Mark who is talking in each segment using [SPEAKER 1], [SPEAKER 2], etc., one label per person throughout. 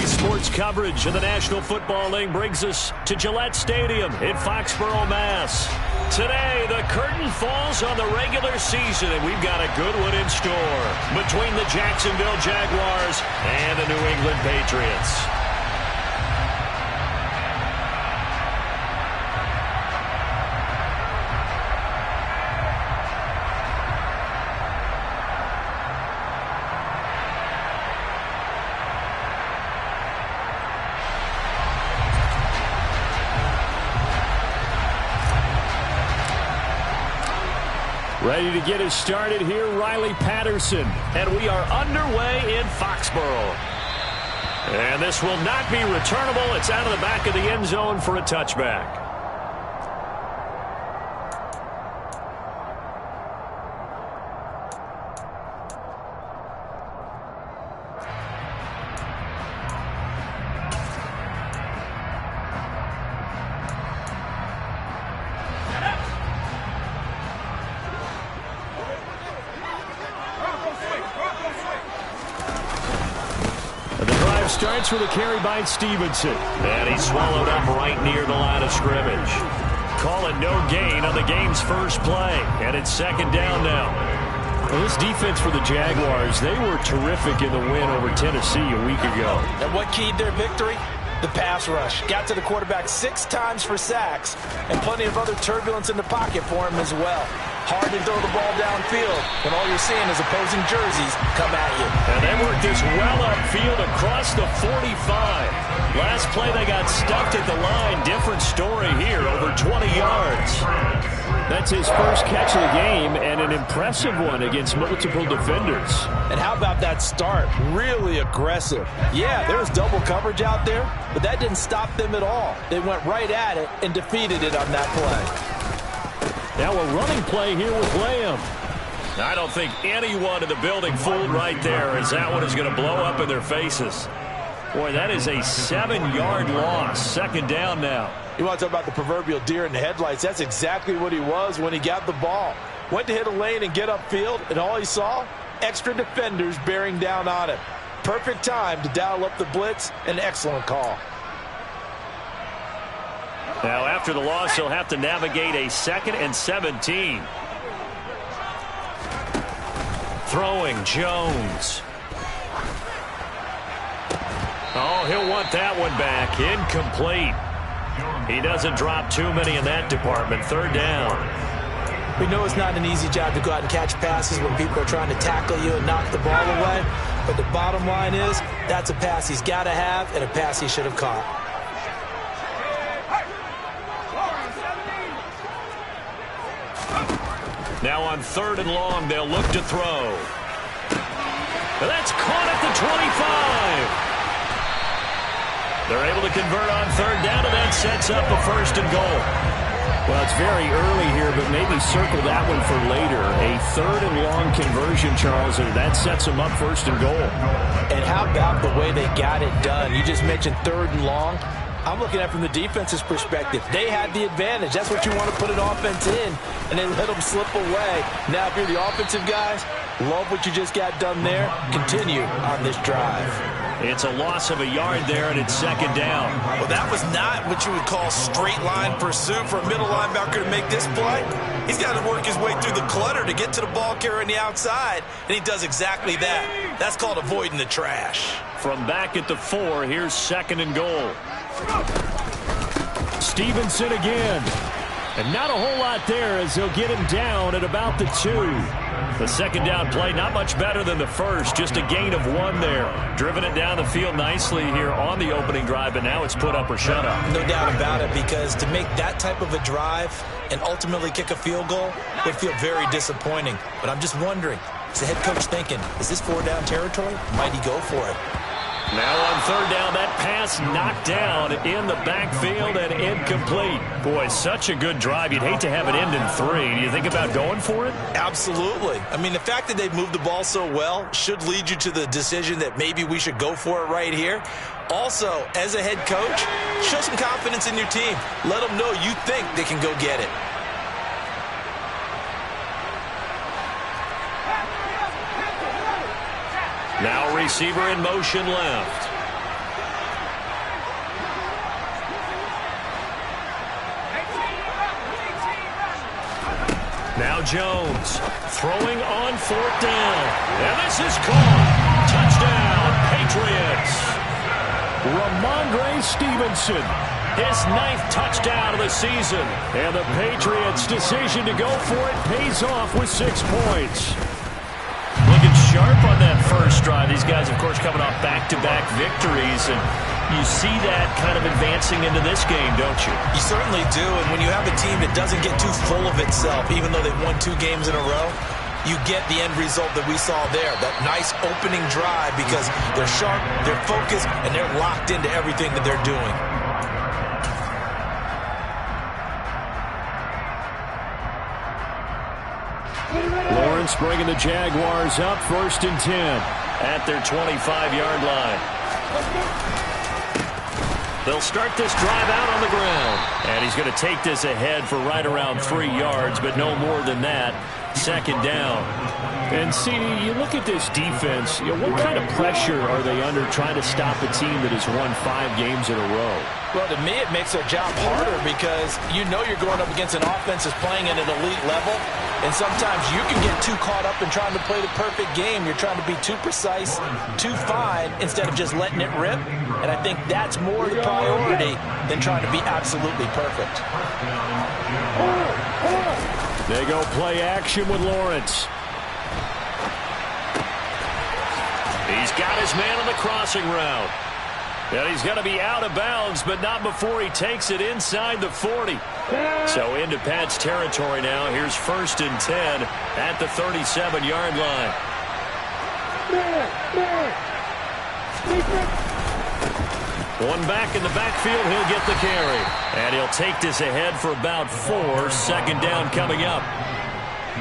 [SPEAKER 1] Sports coverage of the National Football League brings us to Gillette Stadium in Foxborough, Mass. Today, the curtain falls on the regular season, and we've got a good one in store between the Jacksonville Jaguars and the New England Patriots. Ready to get us started here, Riley Patterson. And we are underway in Foxborough. And this will not be returnable. It's out of the back of the end zone for a touchback. Starts with a carry by Stevenson. And he's swallowed up right near the line of scrimmage. Call it no gain on the game's first play. And it's second down now. Well, this defense for the Jaguars, they were terrific in the win over Tennessee a week ago.
[SPEAKER 2] And what keyed their victory? The pass rush. Got to the quarterback 6 times for sacks. And plenty of other turbulence in the pocket for him as well. Hard to throw the ball downfield when all you're seeing is opposing jerseys come at you.
[SPEAKER 1] And they worked this well upfield across the 45. Last play they got stuffed at the line. Different story here, over 20 yards. That's his first catch of the game and an impressive one against multiple defenders.
[SPEAKER 2] And how about that start? Really aggressive. Yeah, there was double coverage out there, but that didn't stop them at all. They went right at it and defeated it on that play.
[SPEAKER 1] Now a running play here with Lamb. I don't think anyone in the building fooled right there, as that one is going to blow up in their faces. Boy, that is a 7-yard loss. Second down now.
[SPEAKER 2] You want to talk about the proverbial deer in the headlights? That's exactly what he was when he got the ball. Went to hit a lane and get upfield, and all he saw? Extra defenders bearing down on him. Perfect time to dial up the blitz. An excellent call.
[SPEAKER 1] Now, after the loss, he'll have to navigate a 2nd and 17. Throwing, Jones. Oh, he'll want that one back. Incomplete. He doesn't drop too many in that department. Third down.
[SPEAKER 2] We know it's not an easy job to go out and catch passes when people are trying to tackle you and knock the ball away. But the bottom line is, that's a pass he's got to have and a pass he should have caught.
[SPEAKER 1] Now on 3rd and long, they'll look to throw. That's caught at the 25. They're able to convert on 3rd down, and that sets up a 1st and goal. Well, it's very early here, but maybe circle that one for later. A 3rd and long conversion, Charles, and that sets them up 1st and goal.
[SPEAKER 2] And how about the way they got it done? You just mentioned 3rd and long. I'm looking at it from the defense's perspective. They had the advantage. That's what you want to put an offense in, and they let them slip away. Now, if you're the offensive guys, love what you just got done there. Continue on this drive.
[SPEAKER 1] It's a loss of a yard there, and it's 2nd down.
[SPEAKER 3] Well, that was not what you would call straight line pursuit for a middle linebacker to make this play. He's got to work his way through the clutter to get to the ball carrier on the outside, and he does exactly that. That's called avoiding the trash.
[SPEAKER 1] From back at the 4, here's 2nd and goal. Stevenson again. And not a whole lot there as he'll get him down at about the 2. The 2nd down play, not much better than the first. Just a gain of 1 there. Driven it down the field nicely here on the opening drive, but now it's put up or shut up.
[SPEAKER 2] No doubt about it, because to make that type of a drive and ultimately kick a field goal would feel very disappointing. But I'm just wondering, is the head coach thinking, is this 4-down territory? Might he go for it?
[SPEAKER 1] Now on 3rd down, that pass knocked down in the backfield and incomplete. Boy, such a good drive. You'd hate to have it end in 3. Do you think about going for it?
[SPEAKER 3] Absolutely. I mean, the fact that they've moved the ball so well should lead you to the decision that maybe we should go for it right here. Also, as a head coach, show some confidence in your team. Let them know you think they can go get it.
[SPEAKER 1] Now receiver in motion left. Now Jones throwing on 4th down. And this is caught. Touchdown, Patriots. Ramondre Stevenson, his 9th touchdown of the season. And the Patriots' decision to go for it pays off with 6 points. Looking sharp on that first drive. These guys, of course, coming off back-to-back victories. And you see that kind of advancing into this game, don't you?
[SPEAKER 3] You certainly do. And when you have a team that doesn't get too full of itself, even though they've won 2 games in a row, you get the end result that we saw there. That nice opening drive because they're sharp, they're focused, and they're locked into everything that they're doing.
[SPEAKER 1] Lawrence bringing the Jaguars up 1st and 10 at their 25-yard line. They'll start this drive out on the ground. And he's going to take this ahead for right around 3 yards, but no more than that. 2nd down. And, CD, you look at this defense, what kind of pressure are they under trying to stop a team that has won 5 games in a row?
[SPEAKER 2] Well, to me, it makes their job harder because you know you're going up against an offense that's playing at an elite level. And sometimes you can get too caught up in trying to play the perfect game. You're trying to be too precise, too fine, instead of just letting it rip. And I think that's more the priority than trying to be absolutely perfect.
[SPEAKER 1] They go play action with Lawrence. He's got his man on the crossing route. And he's going to be out of bounds, but not before he takes it inside the 40. So into Pat's territory now. Here's 1st and 10 at the 37-yard line. One back in the backfield, he'll get the carry. And he'll take this ahead for about 4. 2nd down coming up.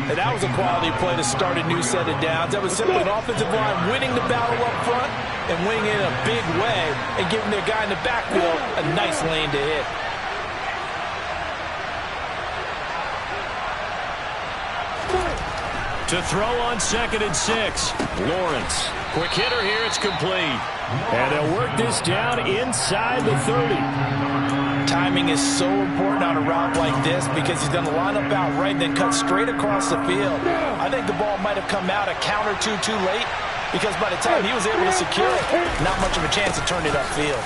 [SPEAKER 2] And that was a quality play to start a new set of downs. That was simply an offensive line winning the battle up front and winning it in a big way and giving their guy in the backfield a nice lane to hit.
[SPEAKER 1] To throw on 2nd and 6. Lawrence. Quick hitter here. It's complete. And they'll work this down inside the 30.
[SPEAKER 2] Timing is so important on a route like this because he's going to line up out right and then cut straight across the field. I think the ball might have come out a count or two too late because by the time he was able to secure it, not much of a chance to turn it upfield.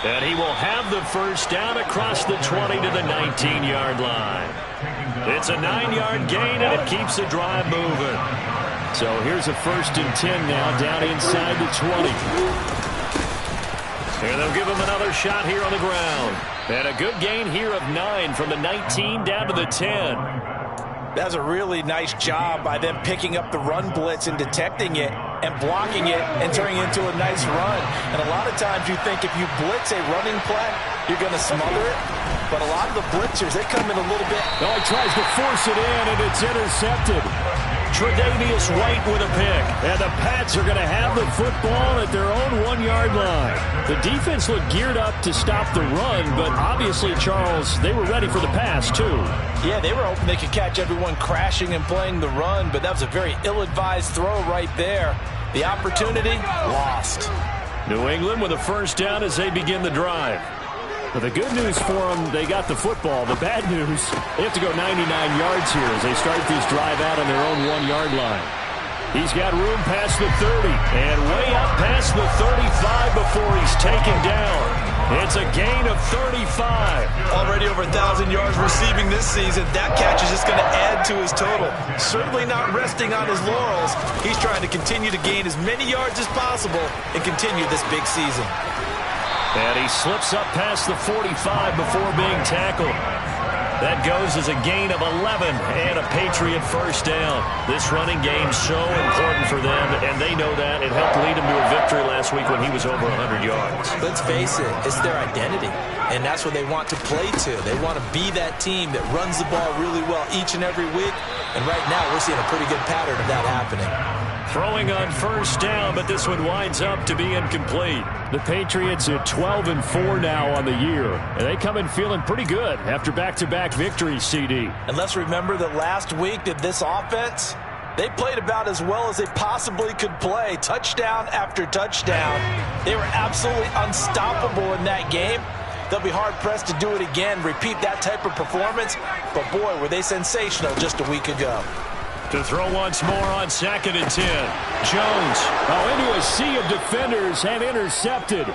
[SPEAKER 1] And he will have the 1st down across the 20 to the 19-yard line. It's a 9-yard gain, and it keeps the drive moving. So here's a 1st and 10 now down inside the 20. And they'll give him another shot here on the ground. And a good gain here of 9 from the 19 down to the 10.
[SPEAKER 2] That's a really nice job by them picking up the run blitz and detecting it and blocking it and turning it into a nice run. And a lot of times you think if you blitz a running play, you're going to smother it. But a lot of the blitzers, they come in a little bit.
[SPEAKER 1] No, he tries to force it in, and it's intercepted. Tre'Davious White with a pick. And the Pats are going to have the football at their own 1-yard line. The defense looked geared up to stop the run, but obviously, Charles, they were ready for the pass, too.
[SPEAKER 2] Yeah, they were hoping they could catch everyone crashing and playing the run, but that was a very ill-advised throw right there. The opportunity, lost.
[SPEAKER 1] New England with a 1st down as they begin the drive. But the good news for them, they got the football. The bad news, they have to go 99 yards here as they start this drive out on their own 1-yard line. He's got room past the 30 and way up past the 35 before he's taken down. It's a gain of 35.
[SPEAKER 3] Already over 1,000 yards receiving this season. That catch is just going to add to his total. Certainly not resting on his laurels. He's trying to continue to gain as many yards as possible and continue this big season.
[SPEAKER 1] And he slips up past the 45 before being tackled. That goes as a gain of 11 and a Patriot 1st down. This running game so important for them, and they know that. It helped lead him to a victory last week when he was over 100 yards.
[SPEAKER 2] Let's face it, it's their identity, and that's what they want to play to. They want to be that team that runs the ball really well each and every week, and right now we're seeing a pretty good pattern of that happening.
[SPEAKER 1] Throwing on 1st down, but this one winds up to be incomplete. The Patriots at 12-4 now on the year, and they come in feeling pretty good after back-to-back victories, CD.
[SPEAKER 2] And let's remember that last week that this offense, they played about as well as they possibly could play. Touchdown after touchdown. They were absolutely unstoppable in that game. They'll be hard-pressed to do it again, repeat that type of performance. But, boy, were they sensational just a week ago.
[SPEAKER 1] To throw once more on 2nd and 10. Jones into a sea of defenders and intercepted.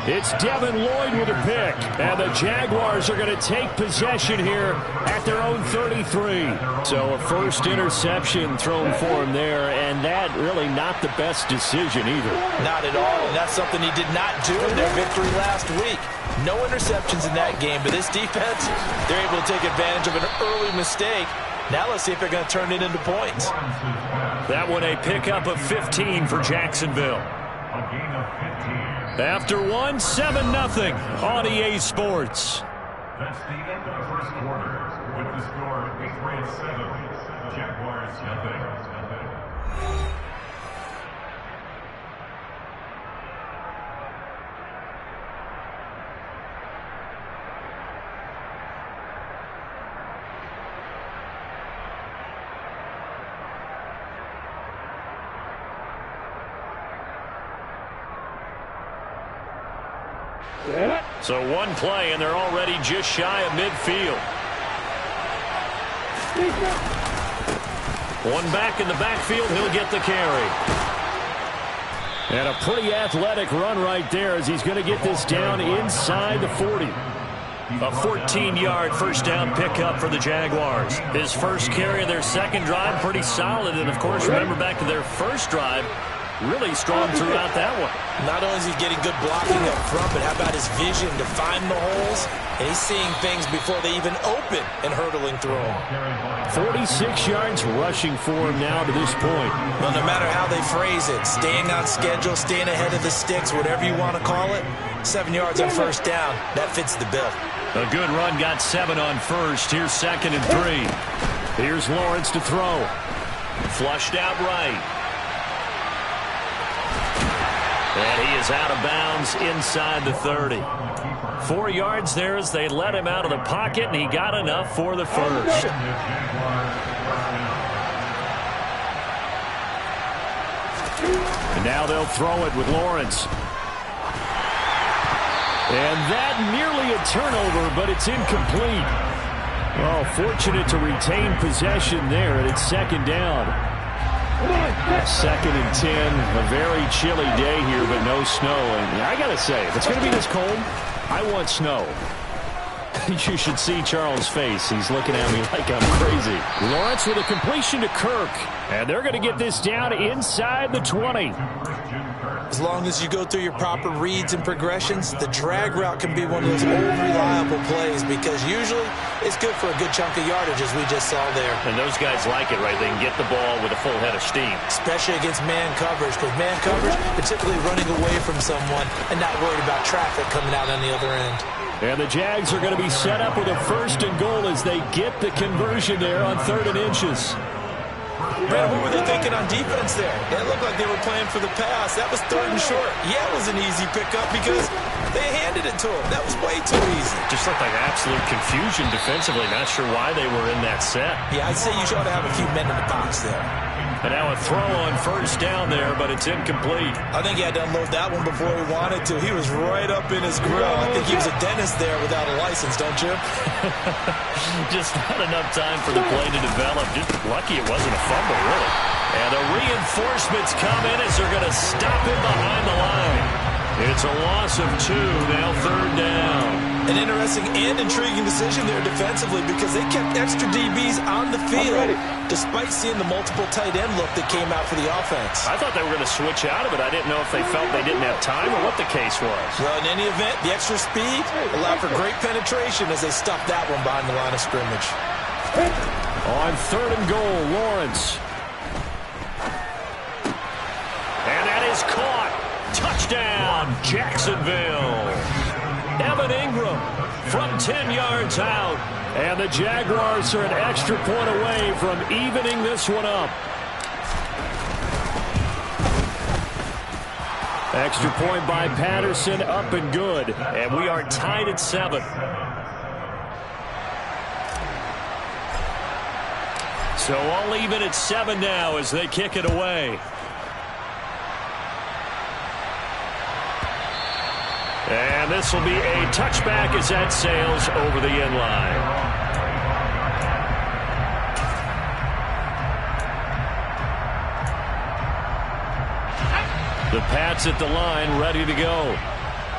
[SPEAKER 1] It's Devin Lloyd with a pick. And the Jaguars are going to take possession here at their own 33. So a first interception thrown for him there, and that really not the best decision either.
[SPEAKER 2] Not at all, and that's something he did not do in their victory last week. No interceptions in that game, but this defense, they're able to take advantage of an early mistake. Now let's see if they're going to turn it into points.
[SPEAKER 1] That one a pickup of 15 for Jacksonville. After one, 7-0 on EA Sports.
[SPEAKER 4] That's the end of the first quarter with the score Patriots 7, Jaguars 0.
[SPEAKER 1] So one play, and they're already just shy of midfield. One back in the backfield, he'll get the carry. And a pretty athletic run right there as he's going to get this down inside the 40. A 14-yard first down pickup for the Jaguars. His first carry of their second drive, pretty solid. And, of course, remember back to their first drive, really strong throughout that one.
[SPEAKER 2] Not only is he getting good blocking up front, but how about his vision to find the holes? And he's seeing things before they even open and hurdling through them.
[SPEAKER 1] 46 yards rushing for him now to this point.
[SPEAKER 2] Well, no matter how they phrase it, staying on schedule, staying ahead of the sticks, whatever you want to call it, 7 yards on first down, that fits the bill.
[SPEAKER 1] A good run, got 7 on first. Here's 2nd and 3. Here's Lawrence to throw. Flushed out right. And he is out of bounds inside the 30. 4 yards there as they let him out of the pocket, and he got enough for the first. And now they'll throw it with Lawrence. And that nearly a turnover, but it's incomplete. Well, fortunate to retain possession there, and it's 2nd down. 2nd and 10, a very chilly day here, but no snow. And I got to say, if it's going to be this cold, I want snow. You should see Charles' face. He's looking at me like I'm crazy. Lawrence with a completion to Kirk. And they're going to get this down inside the 20.
[SPEAKER 2] As long as you go through your proper reads and progressions, the drag route can be one of those old reliable plays because usually it's good for a good chunk of yardage as we just saw there.
[SPEAKER 1] And those guys like it, right? They can get the ball with a full head of steam.
[SPEAKER 2] Especially against man coverage, because man coverage, particularly running away from someone and not worried about traffic coming out on the other end.
[SPEAKER 1] And the Jags are going to be set up with a 1st and goal as they get the conversion there on 3rd and inches.
[SPEAKER 2] Brad, what were they thinking on defense there? It looked like they were playing for the pass. That was 3rd and short. Yeah, it was an easy pickup because they handed it to him. That was way too easy.
[SPEAKER 1] Just looked like absolute confusion defensively. Not sure why they were in that set.
[SPEAKER 2] Yeah, I'd say you ought to have a few men in the box there.
[SPEAKER 1] And now a throw on first down there, but it's incomplete.
[SPEAKER 2] I think he had to unload that one before he wanted to. He was right up in his grill. I think he was a dentist there without a license, don't you?
[SPEAKER 1] Just not enough time for the play to develop. Just lucky it wasn't a fumble, really. And the reinforcements come in as they're going to stop him behind the line. It's a loss of 2, now 3rd down.
[SPEAKER 2] An interesting and intriguing decision there defensively because they kept extra DBs on the field despite seeing the multiple tight end look that came out for the offense.
[SPEAKER 1] I thought they were going to switch out of it. I didn't know if they felt they didn't have time or what the case was.
[SPEAKER 2] Well, in any event, the extra speed allowed for great penetration as they stuffed that one behind the line of scrimmage.
[SPEAKER 1] On 3rd and goal, Lawrence. And that is caught. Touchdown, Jacksonville. Evan Ingram from 10 yards out. And the Jaguars are an extra point away from evening this one up. Extra point by Patterson, up and good. And we are tied at 7. So all even at 7 now as they kick it away. And this will be a touchback as that sails over the end line. The Pats at the line, ready to go.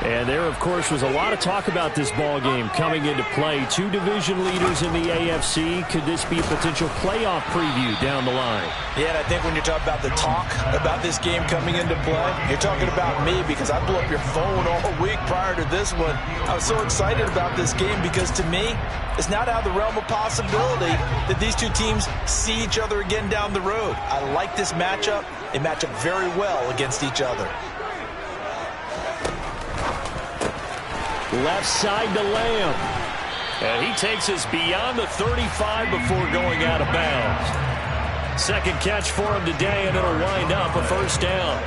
[SPEAKER 1] And there, of course, was a lot of talk about this ball game coming into play. Two division leaders in the AFC. Could this be a potential playoff preview down the line?
[SPEAKER 2] Yeah, and I think when you're talking about the talk about this game coming into play, you're talking about me because I blew up your phone all week prior to this one. I was so excited about this game because, to me, it's not out of the realm of possibility that these two teams see each other again down the road. I like this matchup. They match up very well against each other.
[SPEAKER 1] Left side to Lamb. And he takes us beyond the 35 before going out of bounds. Second catch for him today, and it'll wind up a first down.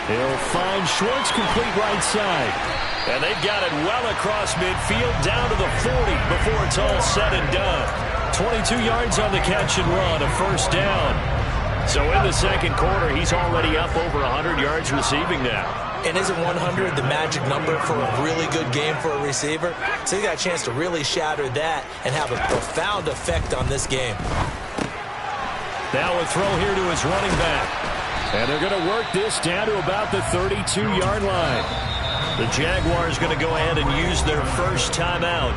[SPEAKER 1] He'll find Schwartz, complete right side. And they've got it well across midfield, down to the 40 before it's all said and done. 22 yards on the catch and run, a first down. So in the second quarter, he's already up over 100 yards receiving now.
[SPEAKER 2] And isn't 100 the magic number for a really good game for a receiver? So he got a chance to really shatter that and have a profound effect on this game.
[SPEAKER 1] Now a throw here to his running back. And they're going to work this down to about the 32-yard line. The Jaguars going to go ahead and use their first timeout.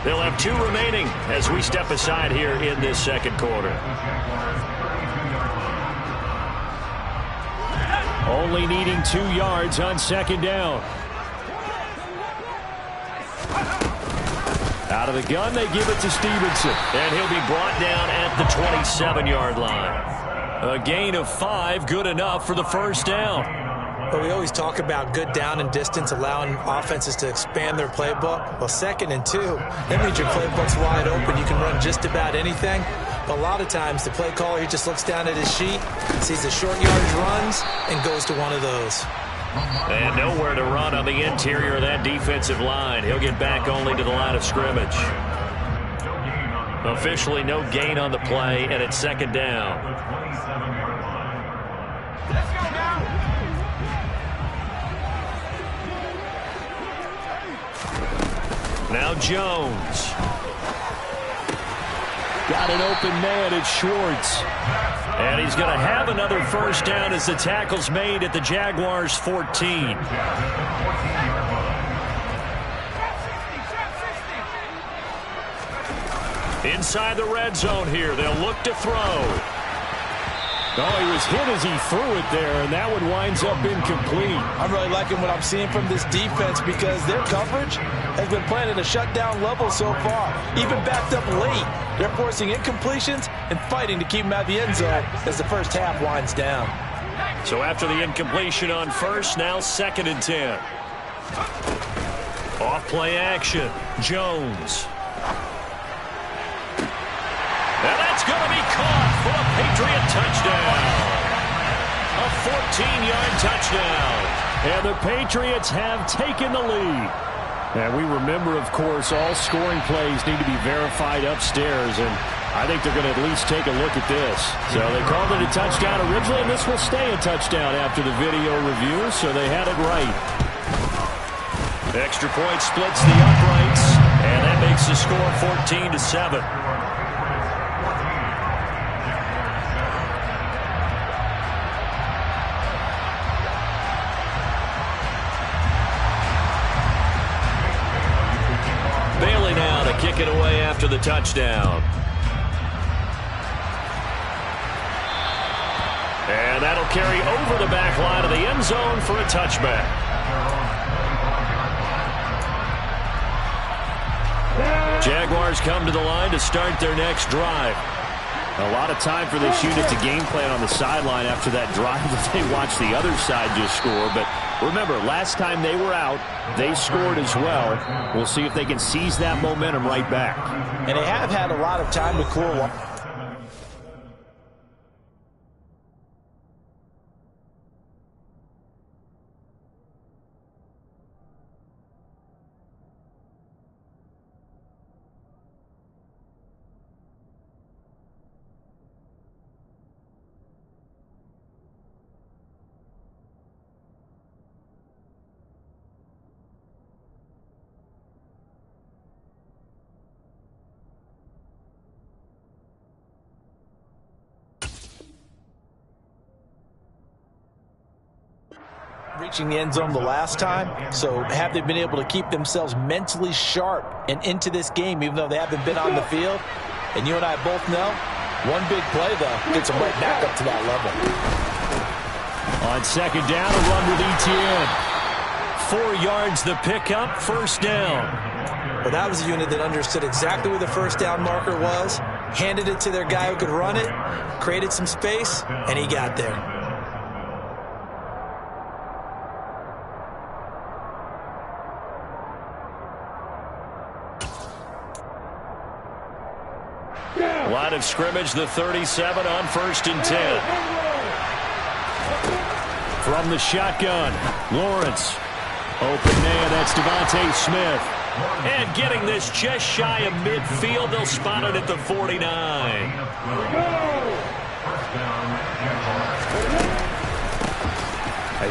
[SPEAKER 1] They'll have 2 remaining as we step aside here in this second quarter. Only needing 2 yards on second down. Out of the gun, they give it to Stevenson. And he'll be brought down at the 27-yard line. A gain of 5, good enough for the first down.
[SPEAKER 2] But we always talk about good down and distance, allowing offenses to expand their playbook. Well, 2nd and 2, that means your playbook's wide open. You can run just about anything. But a lot of times, the play caller, he just looks down at his sheet, sees the short yardage runs, and goes to one of those.
[SPEAKER 1] And nowhere to run on the interior of that defensive line. He'll get back only to the line of scrimmage. Officially no gain on the play, and it's second down. Now Jones. Got an open man, it's Schwartz. And he's going to have another first down as the tackle's made at the Jaguars' 14. Inside the red zone here, they'll look to throw. Oh, he was hit as he threw it there, and that one winds up incomplete.
[SPEAKER 2] I'm really liking what I'm seeing from this defense because their coverage has been playing at a shutdown level so far. Even backed up late, they're forcing incompletions and fighting to keep them out of the end zone as the first half winds down.
[SPEAKER 1] So after the incompletion on first, now 2nd and 10. Off play action, Jones. And that's going to be caught for a Patriot touchdown. A 14-yard touchdown. And the Patriots have taken the lead. And we remember, of course, all scoring plays need to be verified upstairs. And I think they're going to at least take a look at this. So they called it a touchdown originally, and this will stay a touchdown after the video review. So they had it right. Extra point splits the uprights. And that makes the score 14-7. Kick it away after the touchdown. And that'll carry over the back line of the end zone for a touchback. Jaguars come to the line to start their next drive. A lot of time for this unit to game plan on the sideline after that drive that they watched the other side just score. But remember, last time they were out, they scored as well. We'll see if they can seize that momentum right back.
[SPEAKER 2] And they have had a lot of time to cool off. reaching the end zone the last time. So have they been able to keep themselves mentally sharp and into this game, even though they haven't been on the field? And you and I both know, one big play, though, gets them right back up to that level.
[SPEAKER 1] On second down, a run with Etienne. 4 yards the pickup, first down.
[SPEAKER 2] Well, that was a unit that understood exactly where the first down marker was, handed it to their guy who could run it, created some space, and he got there.
[SPEAKER 1] Line of scrimmage, the 37 on 1st and 10. From the shotgun, Lawrence. Open man, that's Devontae Smith. And getting this just shy of midfield, they'll spot it at the 49.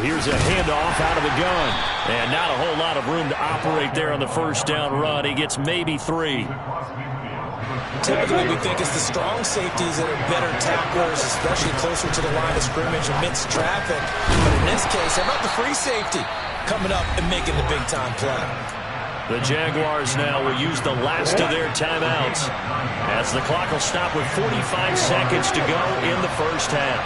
[SPEAKER 1] Here's a handoff out of the gun. And not a whole lot of room to operate there on the first down run. He gets maybe 3.
[SPEAKER 2] Typically, we think it's the strong safeties that are better tacklers, especially closer to the line of scrimmage amidst traffic. But in this case, how about the free safety coming up and making the big-time play?
[SPEAKER 1] The Jaguars now will use the last of their timeouts as the clock will stop with 45 seconds to go in the first half.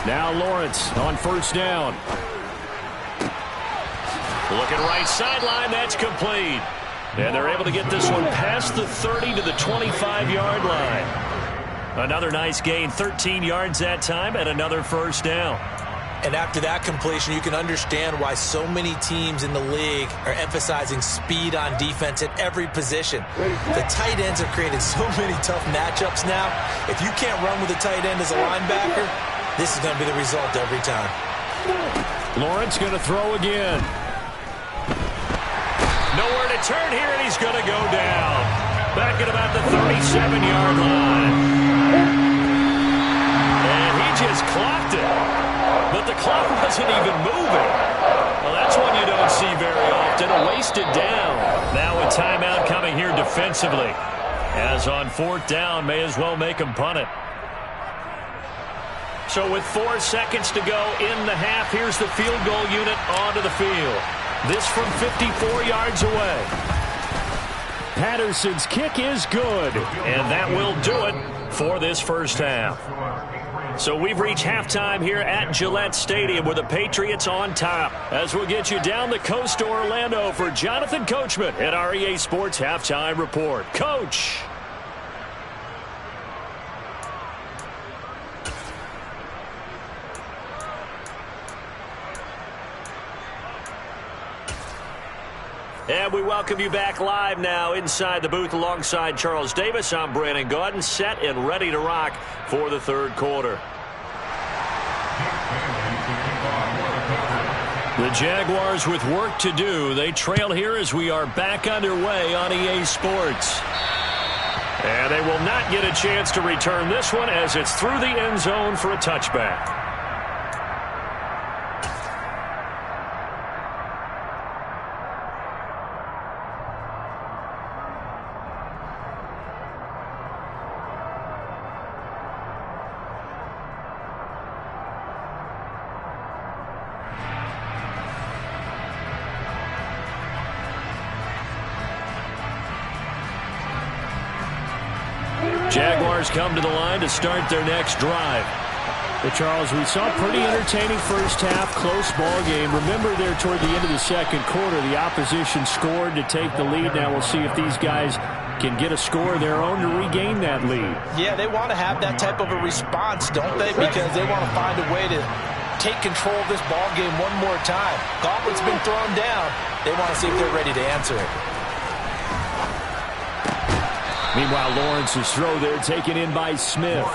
[SPEAKER 1] Now Lawrence on first down. Looking right sideline, that's complete. And they're able to get this one past the 30 to the 25-yard line. Another nice gain, 13 yards that time, and another first down.
[SPEAKER 2] And after that completion, you can understand why so many teams in the league are emphasizing speed on defense at every position. The tight ends have created so many tough matchups now. If you can't run with a tight end as a linebacker, this is going to be the result every time.
[SPEAKER 1] Lawrence going to throw again. Nowhere to turn here, and he's going to go down. Back at about the 37-yard line. And he just clocked it. But the clock wasn't even moving. Well, that's one you don't see very often. A wasted down. Now a timeout coming here defensively. As on 4th down, may as well make him punt it. So with 4 seconds to go in the half, here's the field goal unit onto the field. This from 54 yards away. Patterson's kick is good. And that will do it for this first half. So we've reached halftime here at Gillette Stadium with the Patriots on top. As we'll get you down the coast to Orlando for Jonathan Coachman at our EA Sports Halftime Report. Coach. And we welcome you back live now inside the booth alongside Charles Davis. I'm Brandon Gaudin, set and ready to rock for the third quarter. The Jaguars with work to do. They trail here as we are back underway on EA Sports. And they will not get a chance to return this one as it's through the end zone for a touchback. Jaguars come to the line to start their next drive. Well, Charles, we saw a pretty entertaining first half, close ball game. Remember there toward the end of the second quarter, the opposition scored to take the lead. Now we'll see if these guys can get a score of their own to regain that lead.
[SPEAKER 2] Yeah, they want to have that type of a response, don't they? Because they want to find a way to take control of this ball game one more time. Gauntlet's been thrown down. They want to see if they're ready to answer it.
[SPEAKER 1] Meanwhile, Lawrence's throw there taken in by Smith.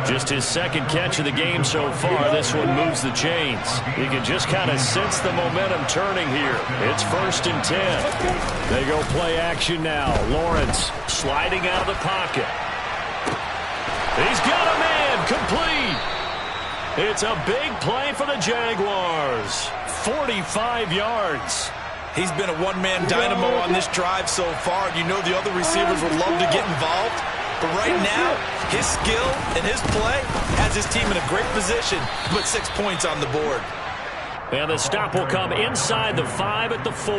[SPEAKER 1] Just his second catch of the game so far. This one moves the chains. You can just kind of sense the momentum turning here. It's 1st and 10. They go play action now. Lawrence sliding out of the pocket. He's got a man complete. It's a big play for the Jaguars. 45 yards.
[SPEAKER 3] He's been a one-man dynamo on this drive so far. You know the other receivers would love to get involved. But right now, his skill and his play has his team in a great position to put 6 points on the board.
[SPEAKER 1] And the stop will come inside the 5 at the 4.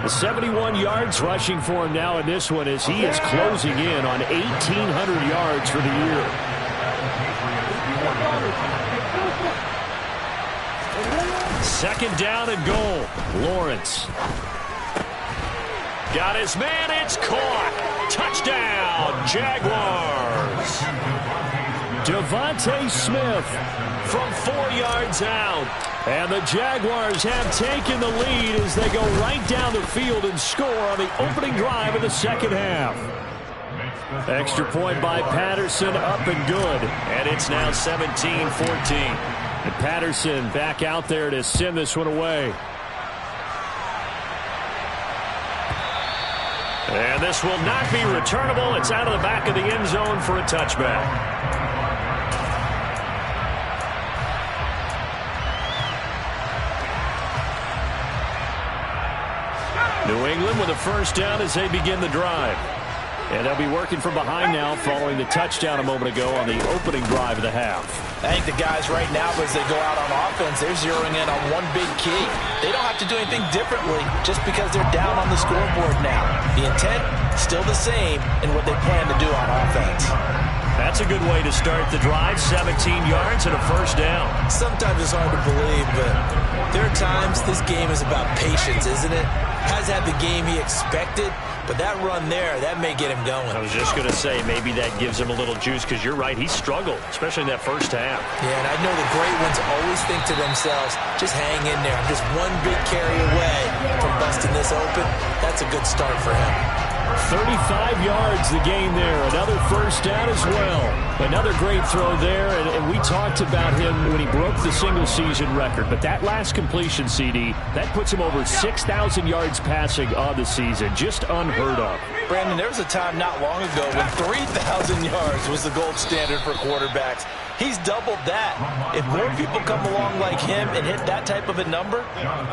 [SPEAKER 1] The 71 yards rushing for him now in this one as he is closing in on 1,800 yards for the year. Second down and goal. Lawrence. Got his man. It's caught. Touchdown, Jaguars. Devontae Smith from 4 yards out. And the Jaguars have taken the lead as they go right down the field and score on the opening drive of the second half. Extra point by Patterson, up and good. And it's now 17-14. And Patterson back out there to send this one away. And this will not be returnable. It's out of the back of the end zone for a touchback. New England with a first down as they begin the drive. And they'll be working from behind now following the touchdown a moment ago on the opening drive of the half.
[SPEAKER 2] I think the guys right now, as they go out on offense, they're zeroing in on one big key. They don't have to do anything differently just because they're down on the scoreboard now. The intent, still the same in what they plan to do on offense.
[SPEAKER 1] That's a good way to start the drive. 17 yards and a first down.
[SPEAKER 3] Sometimes it's hard to believe, but there are times this game is about patience, isn't it? Has had the game he expected, but that run there, that may get him going.
[SPEAKER 1] I was just going to say, maybe that gives him a little juice, because you're right, he struggled, especially in that first half.
[SPEAKER 3] Yeah, and I know the great ones always think to themselves, just hang in there. I'm just one big carry away from busting this open. That's a good start for him.
[SPEAKER 1] 35 yards the gain there. Another first down as well. Another great throw there, and we talked about him when he broke the single-season record. But that last completion, CD, that puts him over 6,000 yards passing on the season. Just unheard of.
[SPEAKER 2] Brandon, there was a time not long ago when 3,000 yards was the gold standard for quarterbacks. He's doubled that. If more people come along like him and hit that type of a number,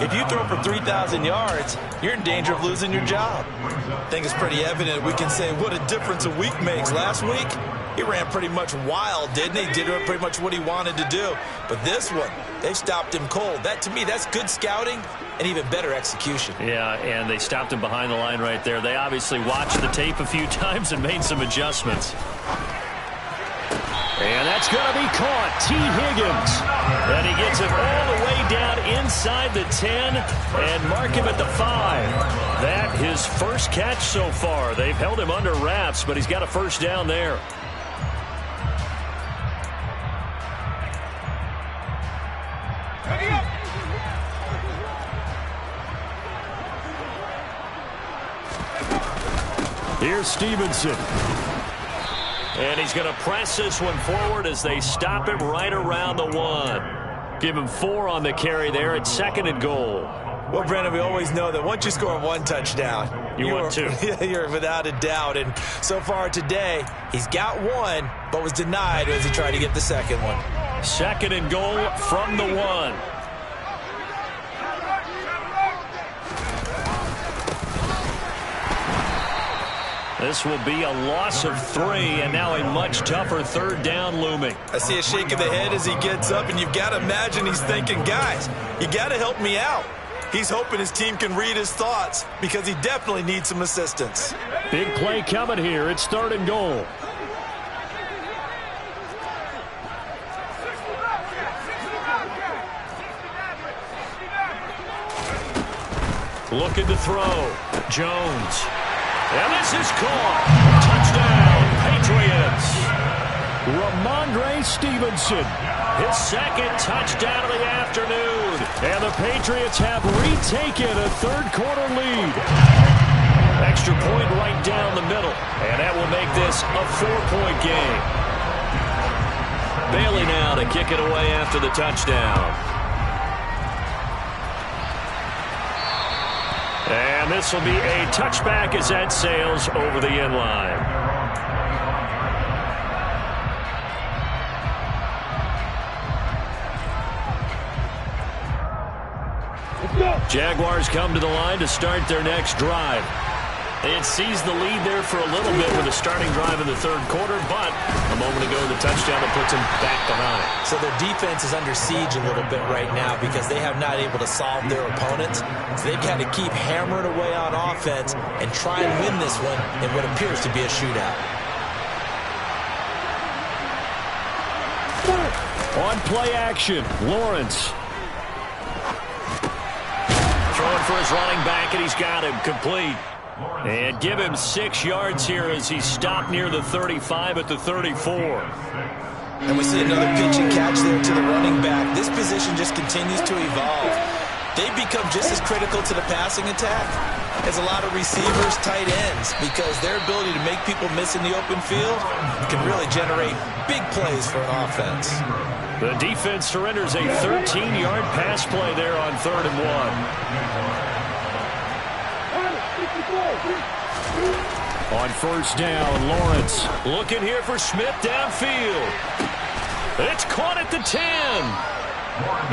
[SPEAKER 2] if you throw for 3,000 yards, you're in danger of losing your job.
[SPEAKER 3] I think it's pretty evident. We can say what a difference a week makes. Last week, he ran pretty much wild, didn't he? Did pretty much what he wanted to do. But this one, they stopped him cold. That, to me, that's good scouting and even better execution.
[SPEAKER 1] Yeah, and they stopped him behind the line right there. They obviously watched the tape a few times and made some adjustments. And that's going to be caught. T. Higgins. And he gets it all the way down inside the 10 and mark him at the 5. That his first catch so far. They've held him under wraps, but he's got a first down there. Here's Stevenson. And he's going to press this one forward as they stop him right around the 1. Give him 4 on the carry there at 2nd and goal.
[SPEAKER 3] Well, Brandon, we always know that once you score 1 touchdown,
[SPEAKER 1] you want 2.
[SPEAKER 3] You're without a doubt. And so far today, he's got 1, but was denied as he tried to get the second one.
[SPEAKER 1] 2nd and goal from the 1. This will be a loss of 3, and now a much tougher 3rd down looming.
[SPEAKER 3] I see a shake of the head as he gets up, and you've got to imagine he's thinking, guys, you got to help me out. He's hoping his team can read his thoughts because he definitely needs some assistance.
[SPEAKER 1] Big play coming here. It's 3rd and goal. Looking to throw. Jones. And this is caught. Touchdown, Patriots. Ramondre Stevenson, his 2nd touchdown of the afternoon. And the Patriots have retaken a 3rd quarter lead. Extra point right down the middle. And that will make this a 4-point game. Bailey now to kick it away after the touchdown. And this will be a touchback as that sails over the end line. Jaguars come to the line to start their next drive. They had seized the lead there for a little bit with a starting drive in the third quarter, but a moment ago, the touchdown that puts them back behind.
[SPEAKER 2] So their defense is under siege a little bit right now because they have not able to solve their opponents. So they've got to keep hammering away on offense and try and win this one in what appears to be a shootout.
[SPEAKER 1] On play action, Lawrence. Throwing for his running back, and he's got him complete. And give him 6 yards here as he's stopped near the 35 at the 34.
[SPEAKER 2] And we see another pitch and catch there to the running back. This position just continues to evolve. They've become just as critical to the passing attack as a lot of receivers, tight ends, because their ability to make people miss in the open field can really generate big plays for an offense.
[SPEAKER 1] The defense surrenders a 13-yard pass play there on 3rd and 1. On first down, Lawrence looking here for Smith downfield. It's caught at the 10.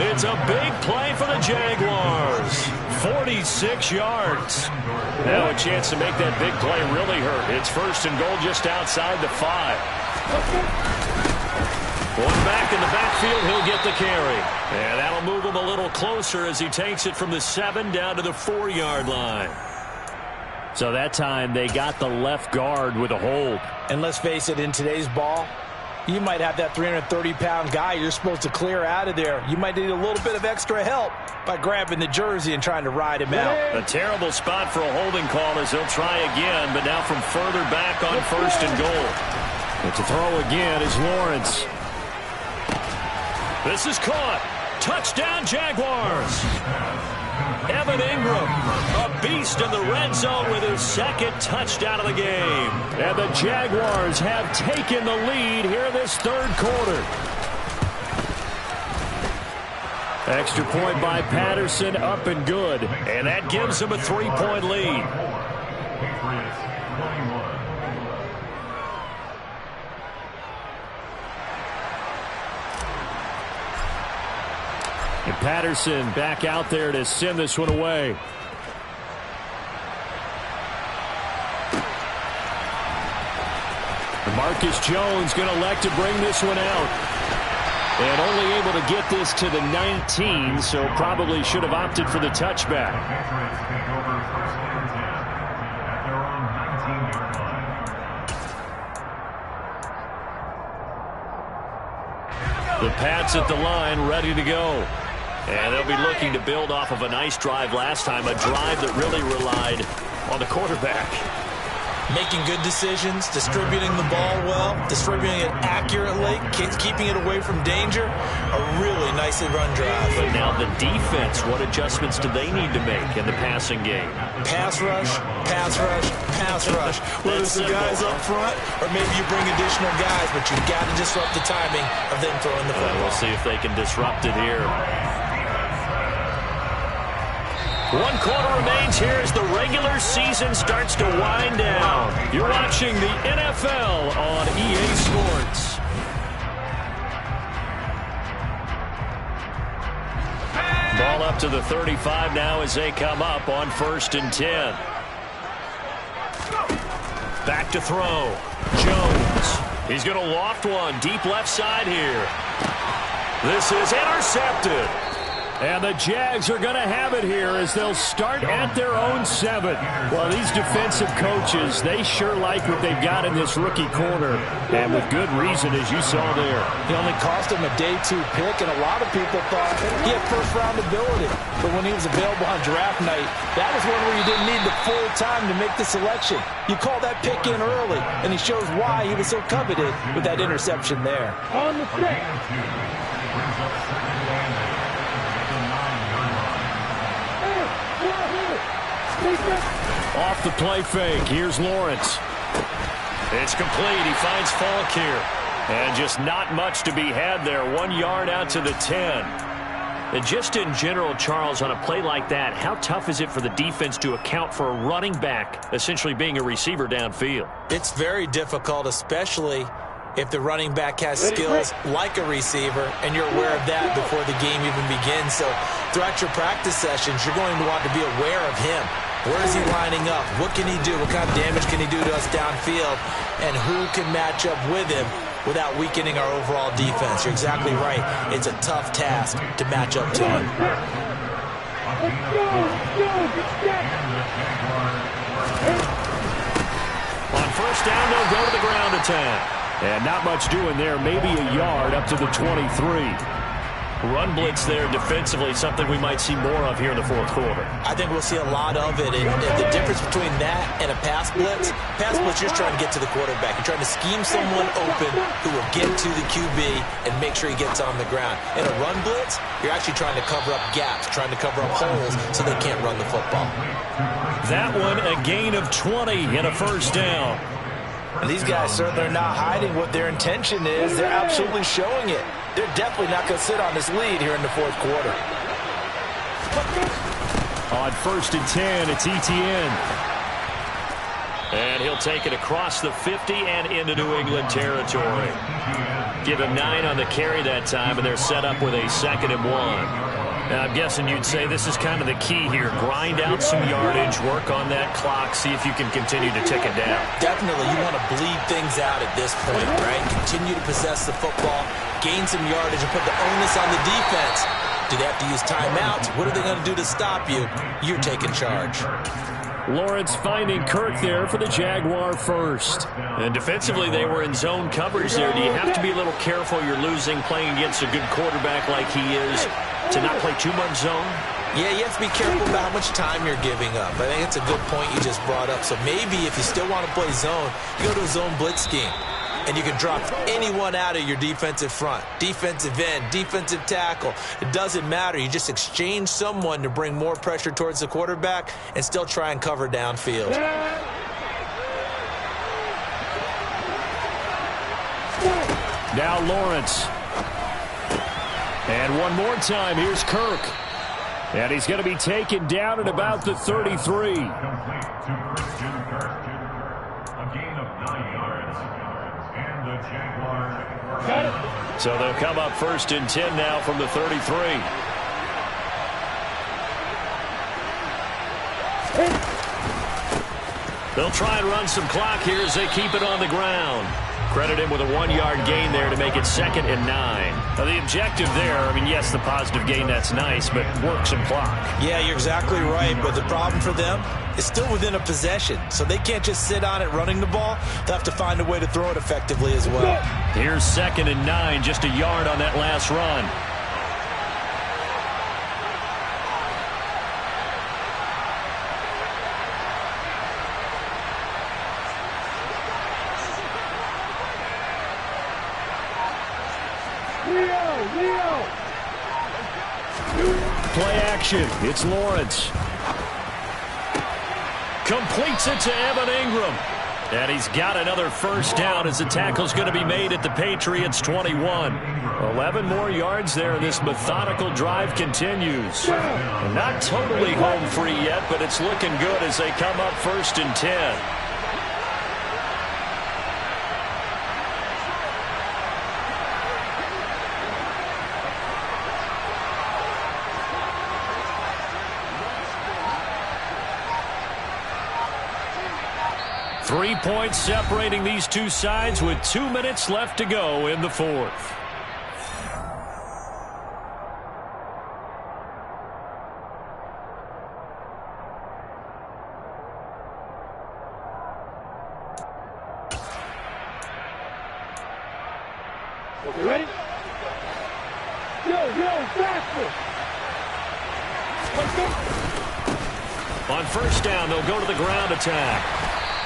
[SPEAKER 1] It's a big play for the Jaguars. 46 yards. Now a chance to make that big play really hurt. It's 1st and goal just outside the 5. One back in the backfield, he'll get the carry. And that'll move him a little closer as he takes it from the 7 down to the 4-yard line. So that time they got the left guard with a hold.
[SPEAKER 2] And let's face it, in today's ball, you might have that 330-pound guy you're supposed to clear out of there. You might need a little bit of extra help by grabbing the jersey and trying to ride him out.
[SPEAKER 1] A terrible spot for a holding call as they'll try again, but now from further back on 1st and goal. And to throw again is Lawrence. This is caught. Touchdown, Jaguars. Evan Ingram, a beast in the red zone with his 2nd touchdown of the game. And the Jaguars have taken the lead here in this 3rd quarter. Extra point by Patterson, up and good. And that gives them a 3-point lead.
[SPEAKER 4] Patriots 21.
[SPEAKER 1] And Patterson back out there to send this one away. Marcus Jones going to elect to bring this one out. And only able to get this to the 19, so probably should have opted for the touchback.
[SPEAKER 4] Patriots take over 1st and 10 at their own 19-yard line.
[SPEAKER 1] The Pats at the line, ready to go. And they'll be looking to build off of a nice drive last time, a drive that really relied on the quarterback.
[SPEAKER 2] Making good decisions, distributing the ball well, distributing it accurately, keeping it away from danger. A really nicely run drive.
[SPEAKER 1] But now the defense, what adjustments do they need to make in the passing game?
[SPEAKER 2] Pass rush, pass rush, pass rush. Whether it's the guys up front or maybe you bring additional guys, but you've got to disrupt the timing of them throwing the football.
[SPEAKER 1] We'll see if they can disrupt it here. 1 quarter remains here as the regular season starts to wind down. You're watching the NFL on EA Sports. Ball up to the 35 now as they come up on 1st and 10. Back to throw. Jones. He's going to loft one deep left side here. This is intercepted. And the Jags are going to have it here as they'll start at their own 7. Well, these defensive coaches, they sure like what they've got in this rookie corner. And with good reason, as you saw there.
[SPEAKER 2] He only cost him a day 2 pick, and a lot of people thought he had first-round ability. But when he was available on draft night, that was one where you didn't need the full time to make the selection. You call that pick in early, and he shows why he was so coveted with that interception there.
[SPEAKER 4] On the stick. Brings up 2nd and 8.
[SPEAKER 1] Off the play fake, here's Lawrence. It's complete, he finds Falk here. And just not much to be had there, 1 yard out to the 10. And just in general, Charles, on a play like that, how tough is it for the defense to account for a running back essentially being a receiver downfield?
[SPEAKER 2] It's very difficult, especially if the running back has skills like a receiver, and you're aware of that before the game even begins. So throughout your practice sessions, you're going to want to be aware of him. Where is he lining up? What can he do? What kind of damage can he do to us downfield? And who can match up with him without weakening our overall defense? You're exactly right. It's a tough task to match up to him.
[SPEAKER 1] On first down, they'll go to the ground attack. And not much doing there. Maybe a yard up to the 23. Run blitz there defensively, something we might see more of here in the fourth quarter.
[SPEAKER 2] I think we'll see a lot of it. And the difference between that and a pass blitz, you're just trying to get to the quarterback. You're trying to scheme someone open who will get to the QB and make sure he gets on the ground. In a run blitz, you're actually trying to cover up gaps, trying to cover up holes so they can't run the football.
[SPEAKER 1] That one, a gain of 20 and a first down.
[SPEAKER 2] And these guys certainly are not hiding what their intention is. They're absolutely showing it. They're definitely not going to sit on this lead here in the fourth quarter.
[SPEAKER 1] On first and 10, it's ETN. And he'll take it across the 50 and into New England territory. Give him 9 on the carry that time, and they're set up with a 2nd and 1. Now, I'm guessing you'd say this is kind of the key here. Grind out some yardage, work on that clock, see if you can continue to tick it down.
[SPEAKER 2] Definitely, you want to bleed things out at this point, right? Continue to possess the football, gain some yardage, and put the onus on the defense. Do they have to use timeouts? What are they going to do to stop you? You're taking charge.
[SPEAKER 1] Lawrence finding Kirk there for the Jaguar first. And defensively, they were in zone coverage there. Do you have to be a little careful? You're losing playing against a good quarterback like he is to not play too much zone?
[SPEAKER 2] Yeah, you have to be careful about how much time you're giving up. I think it's a good point you just brought up. So maybe if you still want to play zone, you go to a zone blitz scheme. And you can drop anyone out of your defensive front, defensive end, defensive tackle. It doesn't matter. You just exchange someone to bring more pressure towards the quarterback and still try and cover downfield.
[SPEAKER 1] Now Lawrence. And one more time, here's Kirk. And he's going to be taken down at about the 33. So they'll come up first and 10 now from the 33. They'll try and run some clock here as they keep it on the ground. Credit him with a 1-yard gain there to make it 2nd and 9. Now the objective there, I mean, yes, the positive gain, that's nice, but work some clock.
[SPEAKER 2] Yeah, you're exactly right, but the problem for them is still within a possession, so they can't just sit on it running the ball. They'll have to find a way to throw it effectively as well.
[SPEAKER 1] Here's 2nd and 9, just a yard on that last run. Play action. It's Lawrence. Completes it to Evan Ingram. And he's got another first down as the tackle's going to be made at the Patriots 21. 11 more yards there, and this methodical drive continues. And not totally home free yet, but it's looking good as they come up first and 10. Three points separating these two sides with 2 minutes left to go in the fourth.
[SPEAKER 5] Okay, ready? Yo, faster! Let's go!
[SPEAKER 1] On first down, they'll go to the ground attack.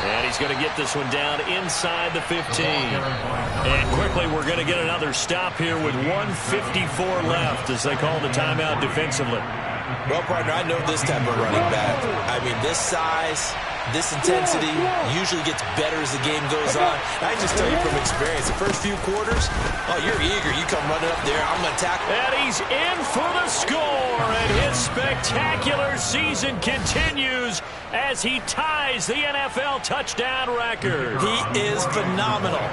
[SPEAKER 1] And he's going to get this one down inside the 15. And quickly, we're going to get another stop here with 1:54 left as they call the timeout defensively.
[SPEAKER 2] Well, partner, I know this type of running back. I mean, this size, this intensity usually gets better as the game goes on. I can just tell you from experience, the first few quarters, oh, you're eager. You come running up there, I'm going to tackle.
[SPEAKER 1] And he's in for the score, and his spectacular season continues as he ties the NFL touchdown record.
[SPEAKER 2] He is phenomenal.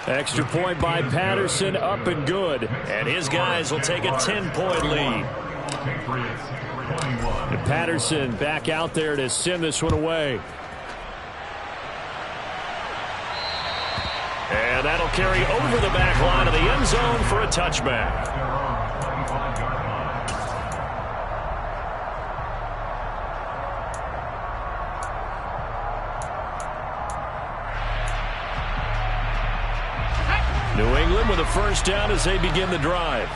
[SPEAKER 1] Extra point by Patterson, up and good. And his guys will take a 10-point lead. And Patterson back out there to send this one away. And that'll carry over the back line of the end zone for a touchback. New England with a first down as they begin the drive.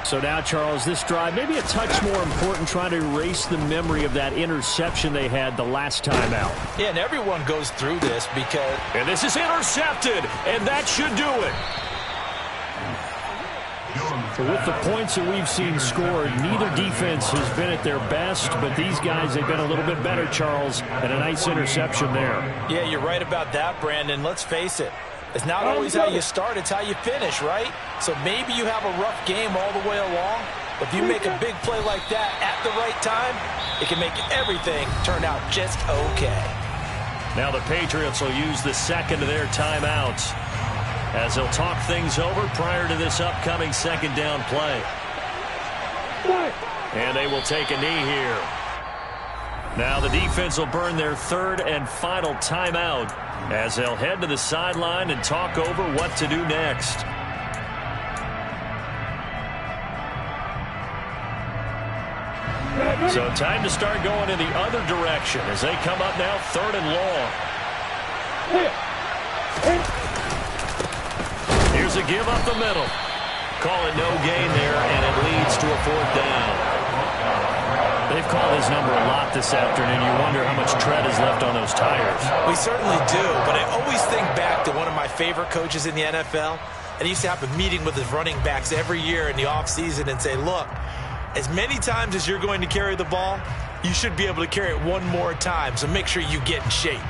[SPEAKER 1] So now, Charles, this drive maybe a touch more important, trying to erase the memory of that interception they had the last time out.
[SPEAKER 2] Yeah, and everyone goes through this because...
[SPEAKER 1] And this is intercepted, and that should do it. So with the points that we've seen scored, neither defense has been at their best, but these guys have been a little bit better, Charles, and a nice interception there.
[SPEAKER 2] Yeah, you're right about that, Brandon. Let's face it. It's not always how you start, it's how you finish, right? So maybe you have a rough game all the way along, but if you make a big play like that at the right time, it can make everything turn out just okay.
[SPEAKER 1] Now the Patriots will use the second of their timeouts as they'll talk things over prior to this upcoming second down play. And they will take a knee here. Now the defense will burn their third and final timeout as they'll head to the sideline and talk over what to do next. So time to start going in the other direction as they come up now third and long. Here's a give up the middle. Call it no gain there, and it leads to a fourth down. They've called his number a lot this afternoon. You wonder how much tread is left on those tires.
[SPEAKER 3] We certainly do, but I always think back to one of my favorite coaches in the NFL. And he used to have a meeting with his running backs every year in the offseason and say, look, as many times as you're going to carry the ball, you should be able to carry it one more time, so make sure you get in shape.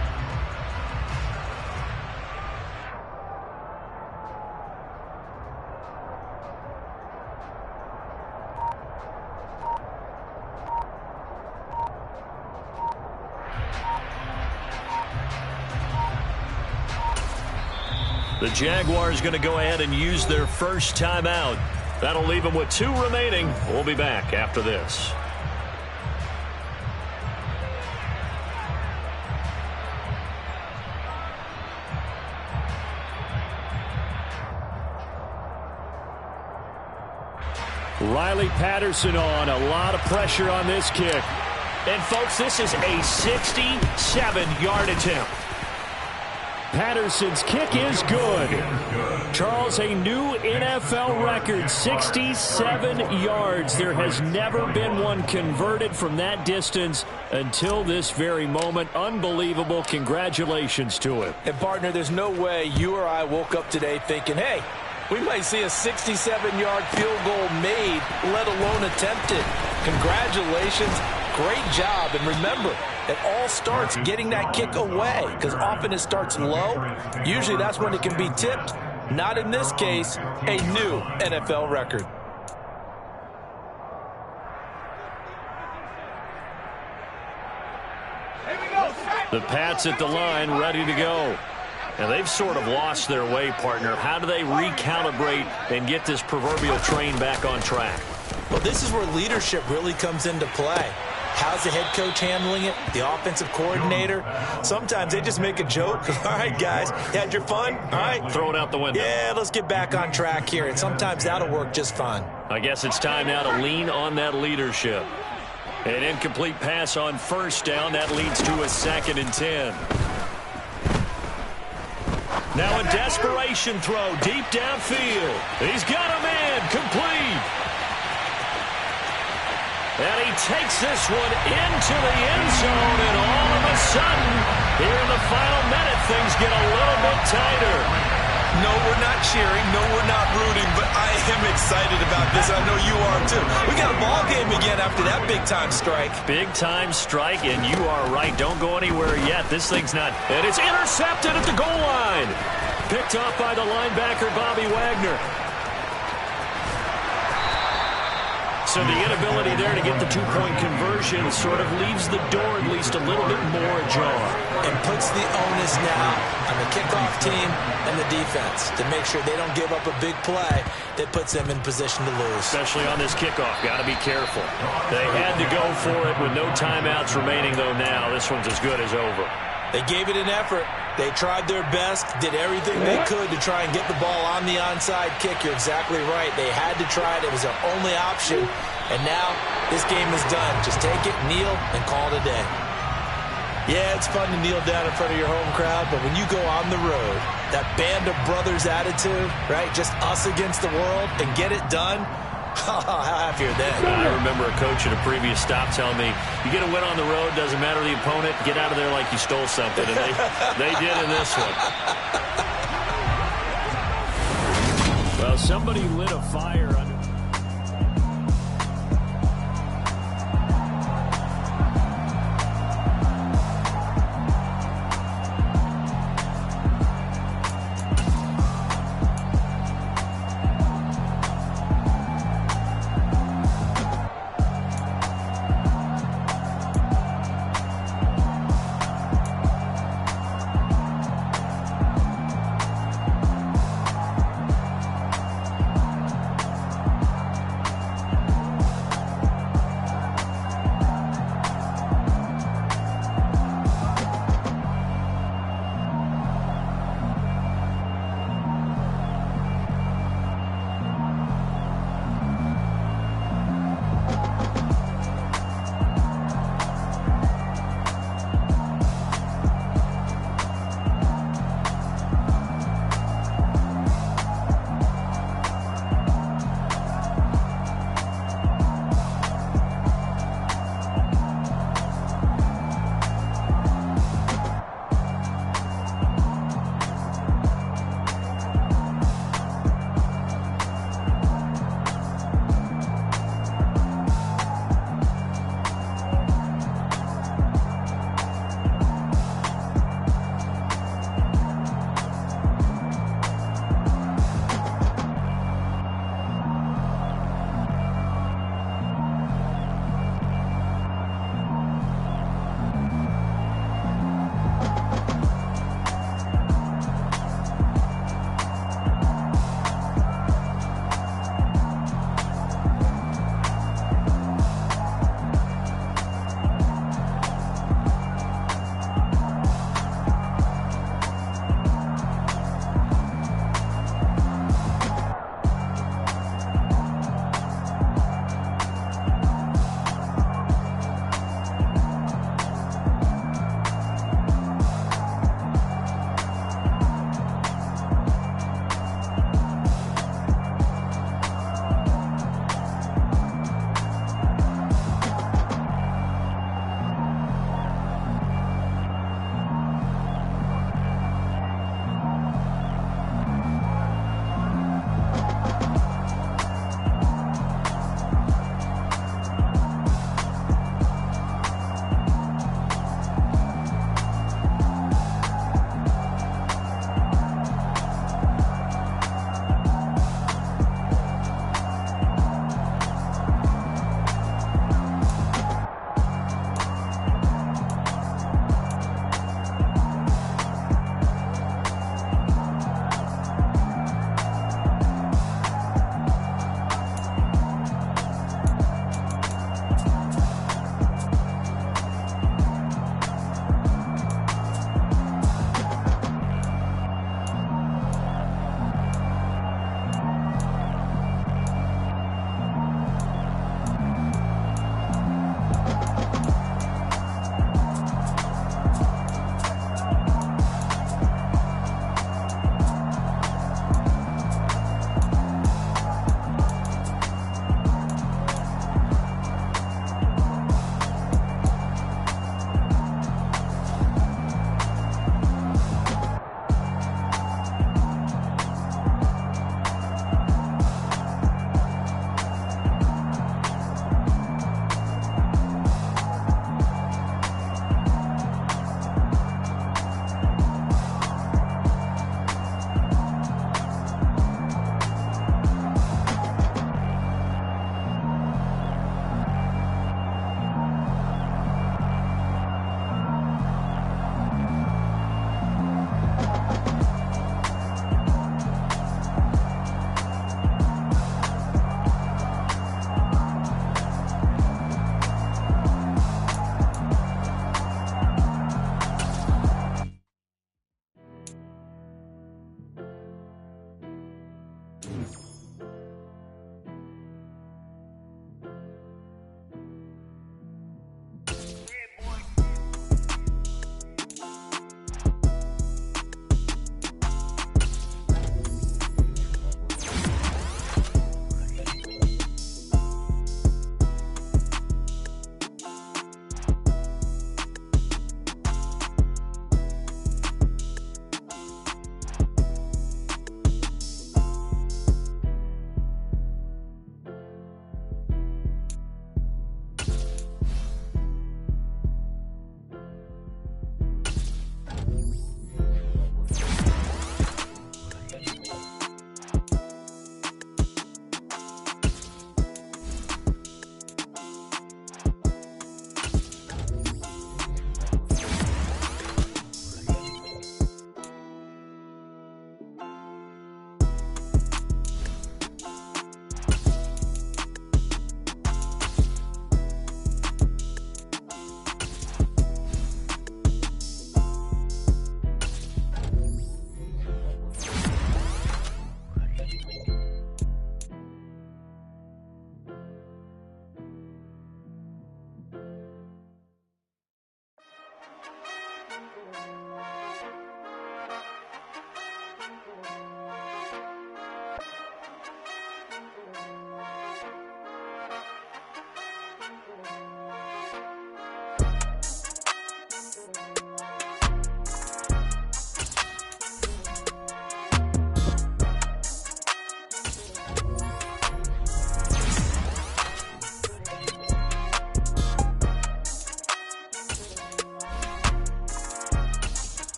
[SPEAKER 1] The Jaguars going to go ahead and use their first timeout. That'll leave them with 2 remaining. We'll be back after this. Riley Patterson on. A lot of pressure on this kick. And, folks, this is a 67-yard attempt. Patterson's kick is good. Charles, a new NFL record, 67 yards. There has never been one converted from that distance until this very moment. Unbelievable. Congratulations to him.
[SPEAKER 2] And, partner, there's no way you or I woke up today thinking, hey, we might see a 67-yard field goal made, let alone attempted. Congratulations. Great job. And remember, it all starts getting that kick away, because often it starts low. Usually that's when it can be tipped. Not in this case, a new NFL record.
[SPEAKER 1] The Pats at the line, ready to go. And they've sort of lost their way, partner. How do they recalibrate and get this proverbial train back on track?
[SPEAKER 3] Well, this is where leadership really comes into play. How's the head coach handling it? The offensive coordinator? Sometimes they just make a joke. All right, guys, you had your fun? All right.
[SPEAKER 1] Throw it out the window.
[SPEAKER 3] Yeah, let's get back on track here. And sometimes that'll work just fine.
[SPEAKER 1] I guess it's time now to lean on that leadership. An incomplete pass on first down. That leads to a 2nd and 10. Now a desperation throw deep downfield. He's got a man complete. And he takes this one into the end zone, and all of a sudden, here in the final minute, things get a little bit tighter.
[SPEAKER 3] No, we're not cheering. No, we're not rooting, but I am excited about this. I know you are, too. We got a ball game again after that big-time strike.
[SPEAKER 1] Big-time strike, and you are right. Don't go anywhere yet. This thing's not. And it's intercepted at the goal line. Picked off by the linebacker, Bobby Wagner. So the inability there to get the two-point conversion sort of leaves the door at least a little bit more ajar.
[SPEAKER 3] And puts the onus now on the kickoff team and the defense to make sure they don't give up a big play that puts them in position to lose.
[SPEAKER 1] Especially on this kickoff. Got to be careful. They had to go for it with no timeouts remaining, though, now. This one's as good as over.
[SPEAKER 3] They gave it an effort. They tried their best, did everything they could to try and get the ball on the onside kick. You're exactly right. They had to try it. It was their only option. And now this game is done. Just take it, kneel, and call it a day. Yeah, it's fun to kneel down in front of your home crowd, but when you go on the road, that band of brothers attitude, right, just us against the world, and get it done, how happy are they?
[SPEAKER 1] I remember a coach at a previous stop telling me, you get a win on the road, doesn't matter the opponent, get out of there like you stole something. And they did in this one. Well, somebody lit a fire under...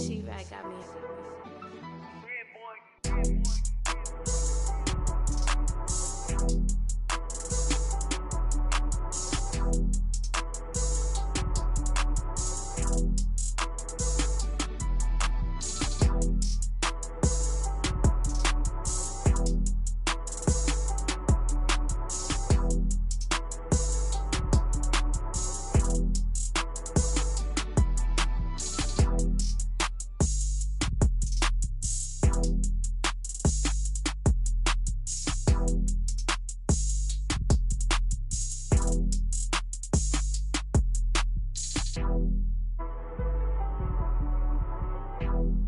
[SPEAKER 6] She-Rag got me.
[SPEAKER 7] You